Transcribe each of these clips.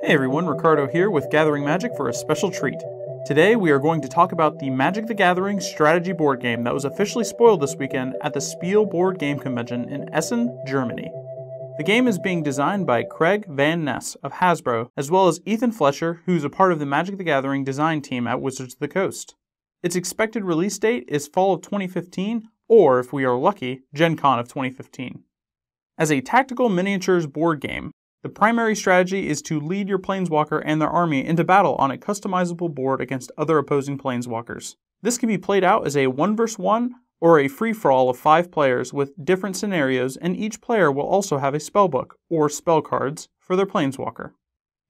Hey everyone, Ricardo here with Gathering Magic for a special treat. Today we are going to talk about the Magic the Gathering strategy board game that was officially spoiled this weekend at the Spiel Board Game Convention in Essen, Germany. The game is being designed by Craig Van Ness of Hasbro, as well as Ethan Fletcher, who's a part of the Magic the Gathering design team at Wizards of the Coast. Its expected release date is fall of 2015, or if we are lucky, Gen Con of 2015. As a tactical miniatures board game, the primary strategy is to lead your planeswalker and their army into battle on a customizable board against other opposing planeswalkers. This can be played out as a 1 vs 1 or a free-for-all of 5 players with different scenarios, and each player will also have a spellbook, or spell cards, for their planeswalker.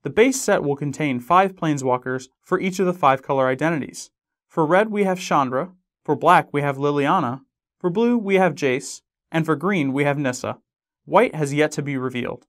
The base set will contain 5 planeswalkers for each of the 5 color identities. For red we have Chandra, for black we have Liliana, for blue we have Jace, and for green we have Nissa. White has yet to be revealed.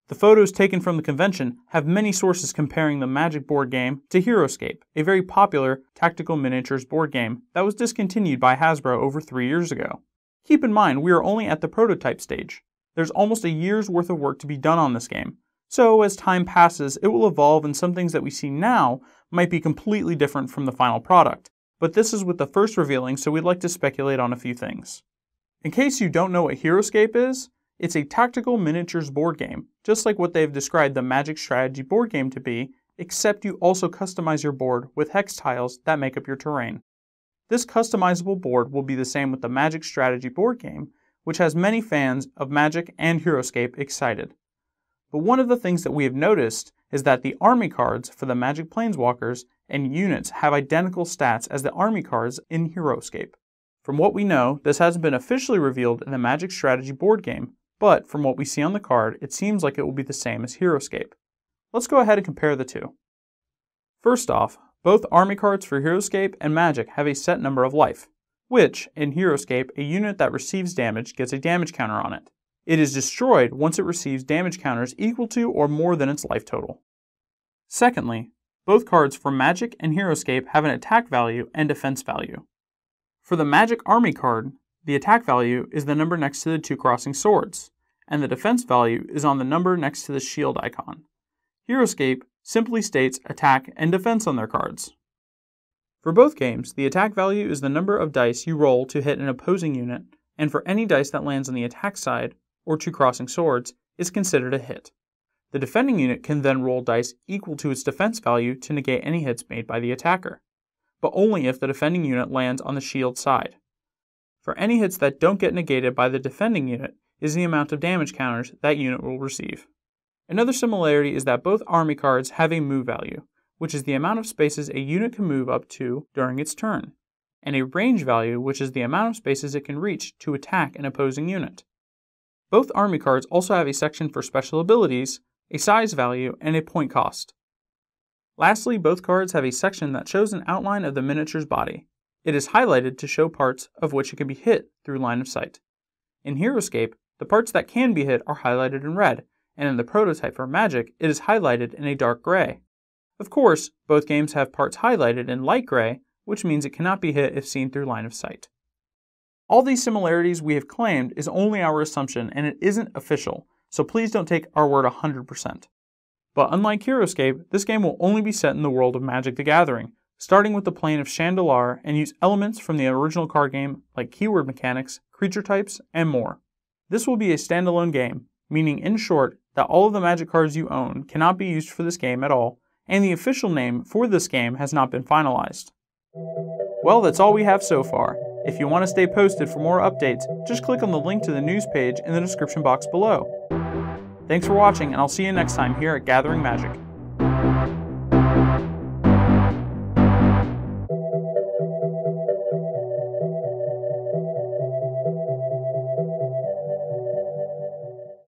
The photos taken from the convention have many sources comparing the Magic board game to Heroescape, a very popular tactical miniatures board game that was discontinued by Hasbro over 3 years ago. Keep in mind, we are only at the prototype stage. There's almost a year's worth of work to be done on this game, so as time passes it will evolve and some things that we see now might be completely different from the final product, but this is with the first revealing, so we'd like to speculate on a few things. In case you don't know what Heroescape is, it's a tactical miniatures board game, just like what they've described the Magic strategy board game to be, except you also customize your board with hex tiles that make up your terrain. This customizable board will be the same with the Magic strategy board game, which has many fans of Magic and Heroescape excited. But one of the things that we have noticed is that the army cards for the Magic planeswalkers and units have identical stats as the army cards in Heroescape. From what we know, this hasn't been officially revealed in the Magic strategy board game, but from what we see on the card, it seems like it will be the same as Heroescape. Let's go ahead and compare the two. First off, both army cards for Heroescape and Magic have a set number of life, which, in Heroescape, a unit that receives damage gets a damage counter on it. It is destroyed once it receives damage counters equal to or more than its life total. Secondly, both cards for Magic and Heroescape have an attack value and defense value. For the Magic army card, the attack value is the number next to the 2 crossing swords, and the defense value is on the number next to the shield icon. Heroescape simply states attack and defense on their cards. For both games, the attack value is the number of dice you roll to hit an opposing unit, and for any dice that lands on the attack side, or 2 crossing swords, is considered a hit. The defending unit can then roll dice equal to its defense value to negate any hits made by the attacker, but only if the defending unit lands on the shield side. For any hits that don't get negated by the defending unit is the amount of damage counters that unit will receive. Another similarity is that both army cards have a move value, which is the amount of spaces a unit can move up to during its turn, and a range value, which is the amount of spaces it can reach to attack an opposing unit. Both army cards also have a section for special abilities, a size value, and a point cost. Lastly, both cards have a section that shows an outline of the miniature's body. It is highlighted to show parts of which it can be hit through line of sight. In Heroescape, the parts that can be hit are highlighted in red, and in the prototype for Magic, it is highlighted in a dark gray. Of course, both games have parts highlighted in light gray, which means it cannot be hit if seen through line of sight. All these similarities we have claimed is only our assumption and it isn't official, so please don't take our word 100%. But unlike Heroescape, this game will only be set in the world of Magic the Gathering, starting with the plane of Chandalar, and use elements from the original card game like keyword mechanics, creature types, and more. This will be a standalone game, meaning in short that all of the Magic cards you own cannot be used for this game at all, and the official name for this game has not been finalized. Well, that's all we have so far. If you want to stay posted for more updates, just click on the link to the news page in the description box below. Thanks for watching, and I'll see you next time here at Gathering Magic.